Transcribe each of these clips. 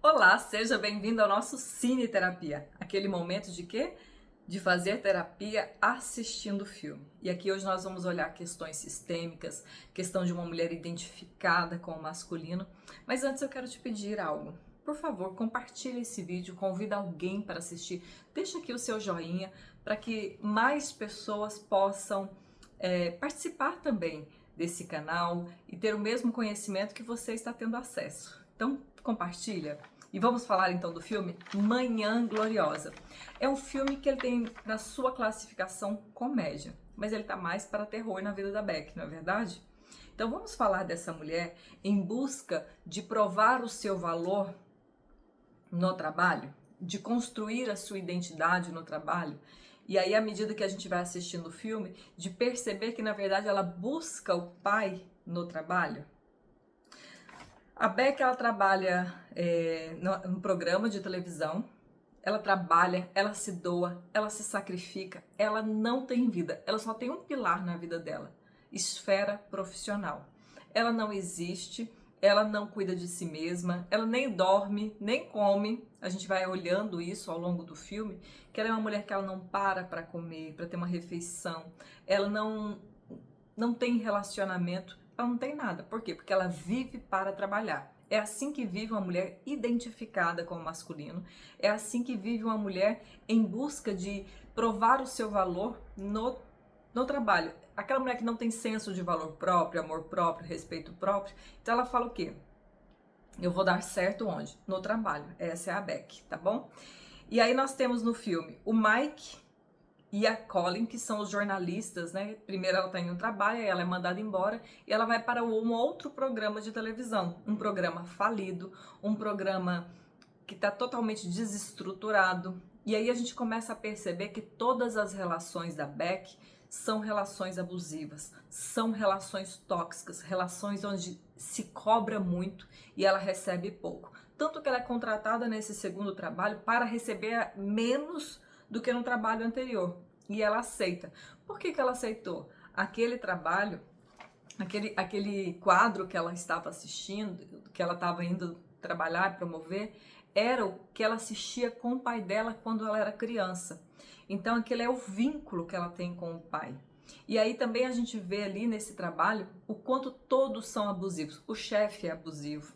Olá, seja bem-vindo ao nosso Cine Terapia. Aquele momento de quê? De fazer terapia assistindo filme. E aqui hoje nós vamos olhar questões sistêmicas, questão de uma mulher identificada com o masculino. Mas antes eu quero te pedir algo. Por favor, compartilhe esse vídeo, convida alguém para assistir. Deixa aqui o seu joinha para que mais pessoas possam participar também desse canal e ter o mesmo conhecimento que você está tendo acesso. Então, compartilha. E vamos falar então do filme Manhã Gloriosa. É um filme que ele tem na sua classificação comédia, mas ele tá mais para terror na vida da Beck, não é verdade? Então vamos falar dessa mulher em busca de provar o seu valor no trabalho, de construir a sua identidade no trabalho. E aí, à medida que a gente vai assistindo o filme, de perceber que na verdade ela busca o pai no trabalho. A Beck, ela trabalha num programa de televisão, ela trabalha, ela se doa, ela se sacrifica, ela não tem vida, ela só tem um pilar na vida dela, esfera profissional. Ela não existe, ela não cuida de si mesma, ela nem dorme, nem come, a gente vai olhando isso ao longo do filme, que ela é uma mulher que ela não para comer, para ter uma refeição, ela não tem relacionamento, ela não tem nada. Por quê? Porque ela vive para trabalhar. É assim que vive uma mulher identificada com o masculino. É assim que vive uma mulher em busca de provar o seu valor no trabalho. Aquela mulher que não tem senso de valor próprio, amor próprio, respeito próprio. Então ela fala o quê? Eu vou dar certo onde? No trabalho. Essa é a Beck, tá bom? E aí nós temos no filme o Mike e a Colin, que são os jornalistas, né? Primeiro ela está em um trabalho, ela é mandada embora e ela vai para um outro programa de televisão, um programa falido, um programa que está totalmente desestruturado. E aí a gente começa a perceber que todas as relações da Beck são relações abusivas, são relações tóxicas, relações onde se cobra muito e ela recebe pouco. Tanto que ela é contratada nesse segundo trabalho para receber menos do que no trabalho anterior. E ela aceita. Por que ela aceitou? Aquele trabalho, aquele quadro que ela estava assistindo, que ela estava indo trabalhar, promover, era o que ela assistia com o pai dela quando ela era criança. Então aquele é o vínculo que ela tem com o pai. E aí também a gente vê ali nesse trabalho o quanto todos são abusivos. O chefe é abusivo.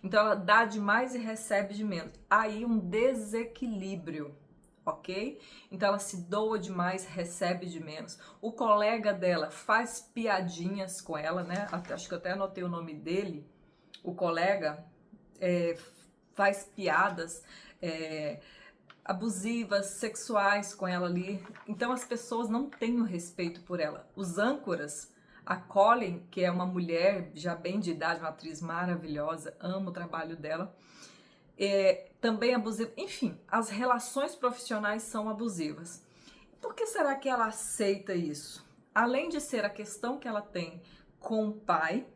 Então ela dá demais e recebe de menos. Aí um desequilíbrio. Ok? Então ela se doa demais, recebe de menos. O colega dela faz piadinhas com ela, né? Acho que eu até anotei o nome dele. O colega faz piadas abusivas, sexuais com ela ali. Então as pessoas não têm o respeito por ela. Os âncoras, a Colin, que é uma mulher já bem de idade, uma atriz maravilhosa, amo o trabalho dela. Também abusiva. Enfim, as relações profissionais são abusivas. Por que será que ela aceita isso? Além de ser a questão que ela tem com o pai,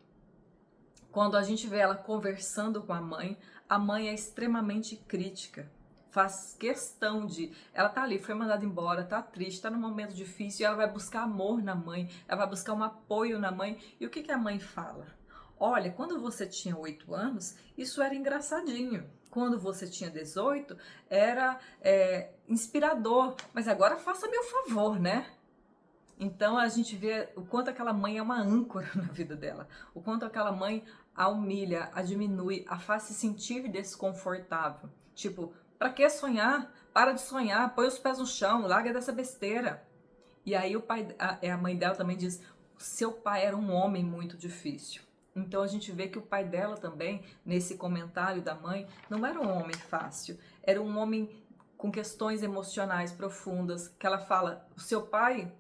quando a gente vê ela conversando com a mãe é extremamente crítica. Faz questão de... Ela tá ali, foi mandada embora, tá triste, tá num momento difícil, e ela vai buscar amor na mãe, ela vai buscar um apoio na mãe. E o que a mãe fala? Olha, quando você tinha 8 anos, isso era engraçadinho. Quando você tinha 18, era inspirador. Mas agora faça-me o favor, né? Então a gente vê o quanto aquela mãe é uma âncora na vida dela. O quanto aquela mãe a humilha, a diminui, a faz se sentir desconfortável. Tipo, pra que sonhar? Para de sonhar, põe os pés no chão, larga dessa besteira. E aí a mãe dela também diz, seu pai era um homem muito difícil. Então a gente vê que o pai dela também, nesse comentário da mãe, não era um homem fácil, era um homem com questões emocionais profundas, que ela fala, o seu pai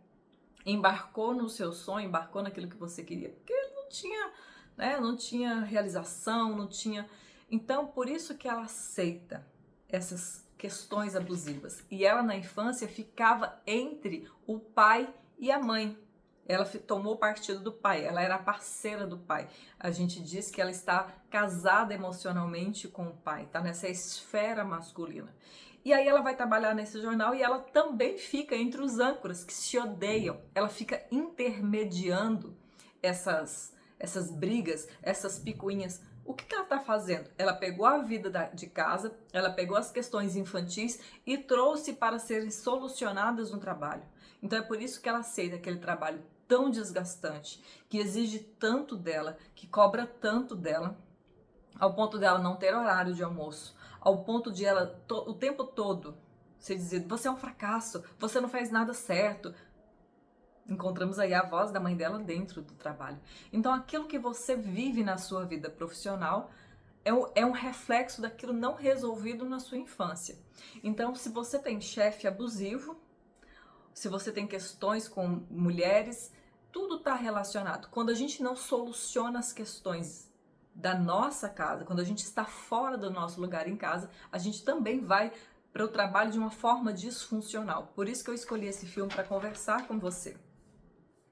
embarcou no seu sonho, embarcou naquilo que você queria, porque ele não tinha, né, não tinha realização, não tinha... Então por isso que ela aceita essas questões abusivas. E ela na infância ficava entre o pai e a mãe. Ela tomou partido do pai, ela era a parceira do pai. A gente diz que ela está casada emocionalmente com o pai, tá nessa esfera masculina. E aí ela vai trabalhar nesse jornal e ela também fica entre os âncoras que se odeiam. Ela fica intermediando essas brigas, essas picuinhas O que ela está fazendo? Ela pegou a vida de casa, ela pegou as questões infantis e trouxe para serem solucionadas no trabalho. Então é por isso que ela aceita aquele trabalho tão desgastante, que exige tanto dela, que cobra tanto dela, ao ponto dela não ter horário de almoço, ao ponto de ela o tempo todo se dizer: você é um fracasso, você não faz nada certo. Encontramos aí a voz da mãe dela dentro do trabalho. Então aquilo que você vive na sua vida profissional é um reflexo daquilo não resolvido na sua infância. Então, se você tem chefe abusivo, se você tem questões com mulheres, tudo está relacionado. Quando a gente não soluciona as questões da nossa casa, quando a gente está fora do nosso lugar em casa, a gente também vai para o trabalho de uma forma disfuncional. Por isso que eu escolhi esse filme para conversar com você.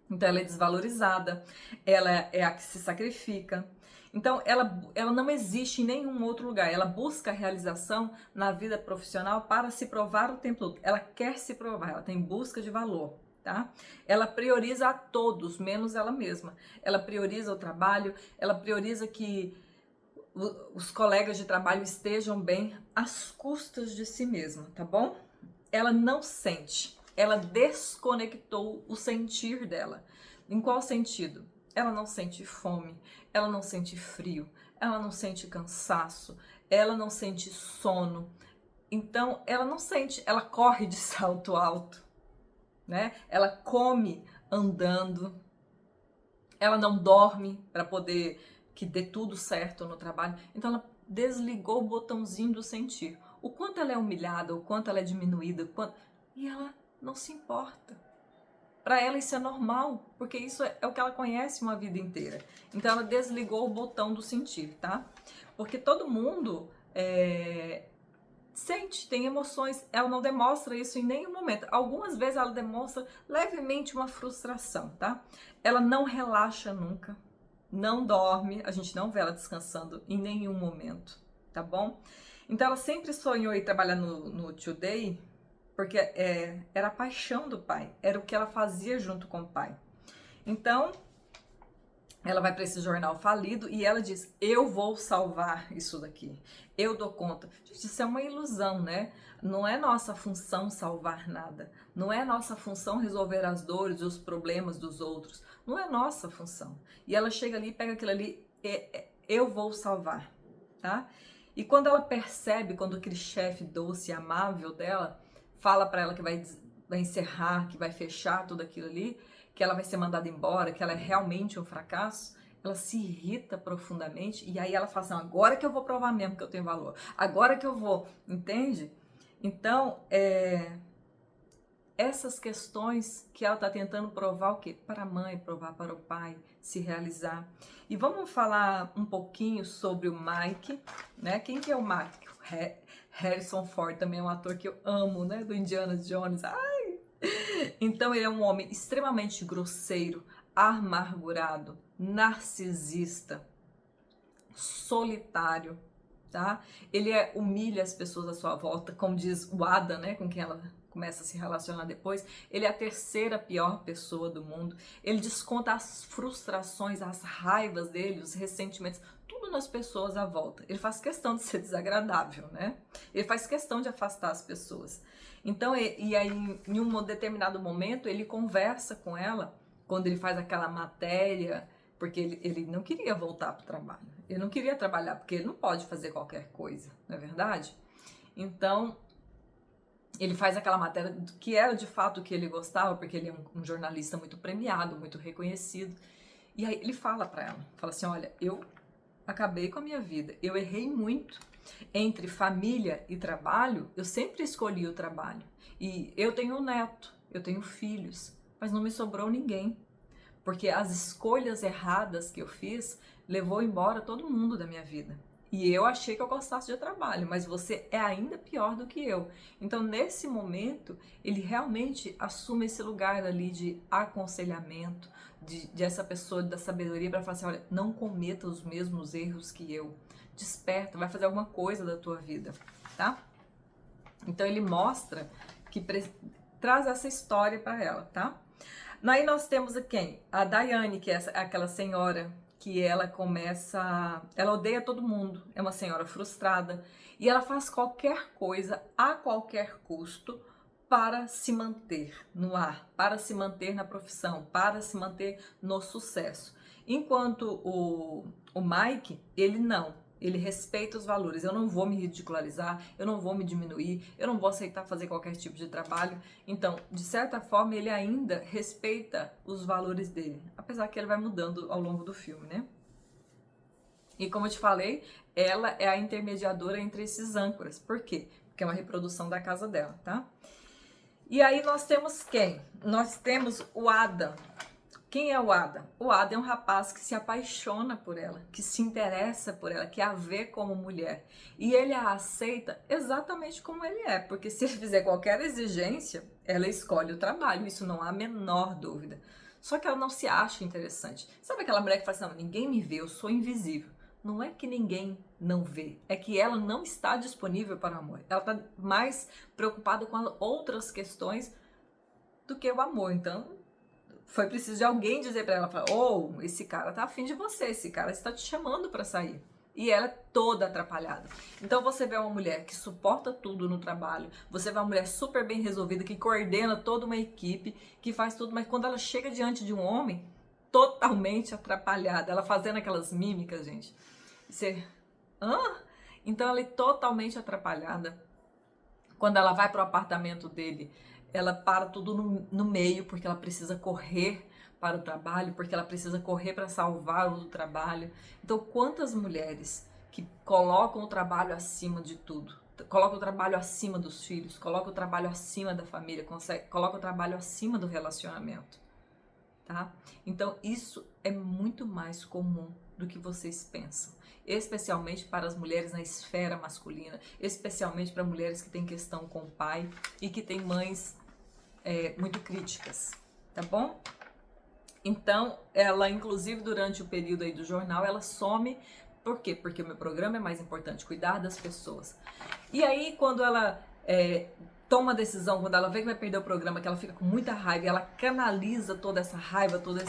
Então ela é desvalorizada, ela é a que se sacrifica. Então ela não existe em nenhum outro lugar. Ela busca a realização na vida profissional para se provar o tempo todo. Ela quer se provar, ela tem busca de valor, tá? Ela prioriza a todos, menos ela mesma. Ela prioriza o trabalho, ela prioriza que os colegas de trabalho estejam bem às custas de si mesma, tá bom? Ela não sente. Ela desconectou o sentir dela. Em qual sentido? Ela não sente fome, ela não sente frio, ela não sente cansaço, ela não sente sono. Então, ela não sente, ela corre de salto alto, né? Ela come andando, ela não dorme para poder que dê tudo certo no trabalho. Então, ela desligou o botãozinho do sentir. O quanto ela é humilhada, o quanto ela é diminuída, e ela não se importa. Para ela isso é normal, porque isso é o que ela conhece uma vida inteira. Então ela desligou o botão do sentir, tá? Porque todo mundo sente, tem emoções, ela não demonstra isso em nenhum momento. Algumas vezes ela demonstra levemente uma frustração, tá? Ela não relaxa nunca, não dorme, a gente não vê ela descansando em nenhum momento, tá bom? Então ela sempre sonhou em trabalhar no Today, porque era a paixão do pai, era o que ela fazia junto com o pai. Então, ela vai para esse jornal falido e ela diz: eu vou salvar isso daqui, eu dou conta. Gente, isso é uma ilusão, né? Não é nossa função salvar nada, não é nossa função resolver as dores e os problemas dos outros, não é nossa função. E ela chega ali e pega aquilo ali: eu vou salvar, tá? E quando ela percebe, quando aquele chefe doce e amável dela fala para ela que vai encerrar, que vai fechar tudo aquilo ali, que ela vai ser mandada embora, que ela é realmente um fracasso, ela se irrita profundamente e aí ela fala assim: agora que eu vou provar mesmo que eu tenho valor, agora que eu vou, entende? Então, essas questões que ela está tentando provar o quê? Para a mãe, provar para o pai, se realizar. E vamos falar um pouquinho sobre o Mike, né? Quem que é o Mike? Harrison Ford também é um ator que eu amo, né? Do Indiana Jones. Ai! Então ele é um homem extremamente grosseiro, amargurado, narcisista, solitário, tá? Ele humilha as pessoas à sua volta, como diz o Adam, né? Com quem ela começa a se relacionar depois. Ele é a terceira pior pessoa do mundo. Ele desconta as frustrações, as raivas dele, os ressentimentos, tudo nas pessoas à volta. Ele faz questão de ser desagradável, né? Ele faz questão de afastar as pessoas. Então, e aí, em um determinado momento, ele conversa com ela, quando ele faz aquela matéria, porque ele não queria voltar para o trabalho. Ele não queria trabalhar, porque ele não pode fazer qualquer coisa, não é verdade? Então, ele faz aquela matéria que era de fato o que ele gostava, porque ele é um jornalista muito premiado, muito reconhecido. E aí ele fala para ela, fala assim: olha, eu acabei com a minha vida, eu errei muito. Entre família e trabalho, eu sempre escolhi o trabalho. E eu tenho um neto, eu tenho filhos, mas não me sobrou ninguém. Porque as escolhas erradas que eu fiz levou embora todo mundo da minha vida. E eu achei que eu gostasse de trabalho, mas você é ainda pior do que eu. Então, nesse momento, ele realmente assume esse lugar ali de aconselhamento, de essa pessoa da sabedoria para falar assim: olha, não cometa os mesmos erros que eu. Desperta, vai fazer alguma coisa da tua vida, tá? Então, ele mostra que traz essa história para ela, tá? Aí nós temos quem? A Daiane, que é aquela senhora que ela ela odeia todo mundo, é uma senhora frustrada e ela faz qualquer coisa a qualquer custo para se manter no ar, para se manter na profissão, para se manter no sucesso. Enquanto o Mike, ele não. Ele respeita os valores. Eu não vou me ridicularizar, eu não vou me diminuir, eu não vou aceitar fazer qualquer tipo de trabalho. Então, de certa forma, ele ainda respeita os valores dele, apesar que ele vai mudando ao longo do filme, né? E como eu te falei, ela é a intermediadora entre esses âncoras. Por quê? Porque é uma reprodução da casa dela, tá? E aí nós temos quem? Nós temos o Adam. Quem é o Adam? O Adam é um rapaz que se apaixona por ela, que se interessa por ela, que a vê como mulher. E ele a aceita exatamente como ele é, porque se ele fizer qualquer exigência, ela escolhe o trabalho, isso não há a menor dúvida. Só que ela não se acha interessante. Sabe aquela mulher que fala assim, não, ninguém me vê, eu sou invisível. Não é que ninguém não vê, é que ela não está disponível para o amor. Ela está mais preocupada com outras questões do que o amor. Então, foi preciso de alguém dizer para ela, esse cara tá afim de você, esse cara está te chamando para sair. E ela é toda atrapalhada. Então você vê uma mulher que suporta tudo no trabalho, você vê uma mulher super bem resolvida, que coordena toda uma equipe, que faz tudo, mas quando ela chega diante de um homem, totalmente atrapalhada, ela fazendo aquelas mímicas, gente. Você, Então ela é totalmente atrapalhada. Quando ela vai pro apartamento dele, ela para tudo no meio, porque ela precisa correr para o trabalho, porque ela precisa correr para salvar o trabalho. Então, quantas mulheres que colocam o trabalho acima de tudo, colocam o trabalho acima dos filhos, colocam o trabalho acima da família, colocam o trabalho acima do relacionamento, tá? Então, isso é muito mais comum do que vocês pensam, especialmente para as mulheres na esfera masculina, especialmente para mulheres que têm questão com o pai e que têm mães muito críticas, tá bom? Então, ela, inclusive, durante o período aí do jornal, ela some. Por quê? Porque o meu programa é mais importante, cuidar das pessoas. E aí, quando ela toma a decisão, quando ela vê que vai perder o programa, que ela fica com muita raiva, ela canaliza toda essa raiva, todos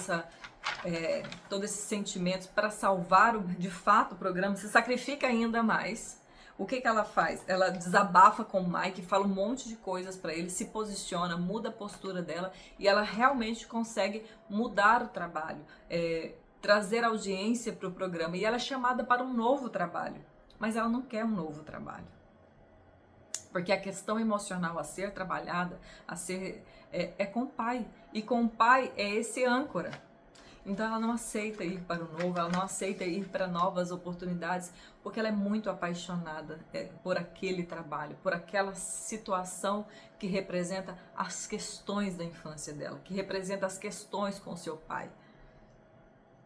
esses sentimentos para salvar, de fato, o programa, se sacrifica ainda mais. O que ela faz? Ela desabafa com o Mike, fala um monte de coisas para ele, se posiciona, muda a postura dela e ela realmente consegue mudar o trabalho, trazer audiência para o programa. E ela é chamada para um novo trabalho, mas ela não quer um novo trabalho. Porque a questão emocional a ser trabalhada, é com o pai. E com o pai é esse âncora. Então ela não aceita ir para o novo, ela não aceita ir para novas oportunidades, porque ela é muito apaixonada por aquele trabalho, por aquela situação que representa as questões da infância dela, que representa as questões com seu pai,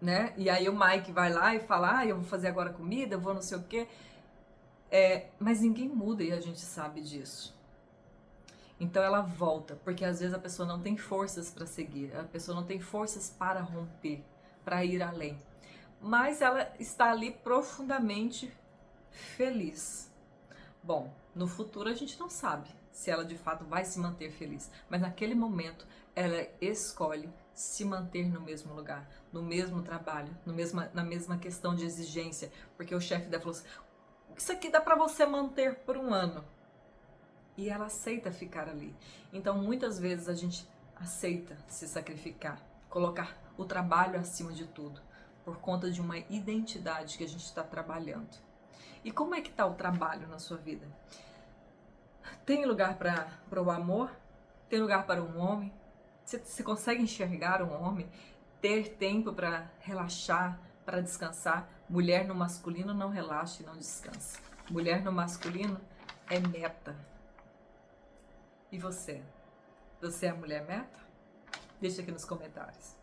né? E aí o Mike vai lá e fala, eu vou fazer agora comida, eu vou não sei o quê, mas ninguém muda e a gente sabe disso. Então ela volta, porque às vezes a pessoa não tem forças para seguir, a pessoa não tem forças para romper, para ir além. Mas ela está ali profundamente feliz. Bom, no futuro a gente não sabe se ela de fato vai se manter feliz, mas naquele momento ela escolhe se manter no mesmo lugar, no mesmo trabalho, na mesma questão de exigência, porque o chefe dela falou assim, isso aqui dá para você manter por 1 ano. E ela aceita ficar ali. Então, muitas vezes a gente aceita se sacrificar, colocar o trabalho acima de tudo, por conta de uma identidade que a gente está trabalhando. E como é que está o trabalho na sua vida? Tem lugar para o amor? Tem lugar para um homem? Você consegue enxergar um homem? Ter tempo para relaxar, para descansar? Mulher no masculino não relaxa e não descansa. Mulher no masculino é meta. E você? Você é a mulher meta? Deixa aqui nos comentários.